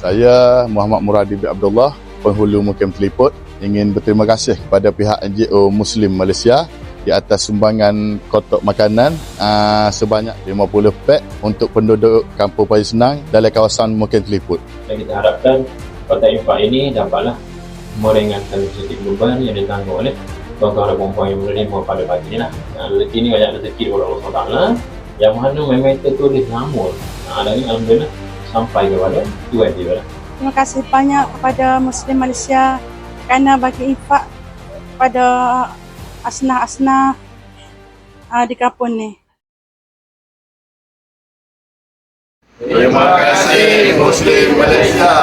Saya Muhammad Muradi bin Abdullah, penghulu Mukim Teliput, ingin berterima kasih kepada pihak NGO Muslim Malaysia di atas sumbangan kotak makanan sebanyak 50 pack untuk penduduk Kampung Paya Senang dalam kawasan Mukim Teliput. Dan kita harapkan kotak infak ini dapatlah meringankan sedikit beban yang ditanggung oleh tuan-tuan dan puan-puan yang menerima pada pagi ini lah. Rezeki ini banyak rezeki oleh Allah SWT yang mana memang tertulis nama. Dan ini alhamdulillah sampai kepada tuan dia. Terima kasih banyak kepada Muslim Malaysia kerana bagi infak pada asnah-asnah di kampung ni. Terima kasih Muslim Malaysia.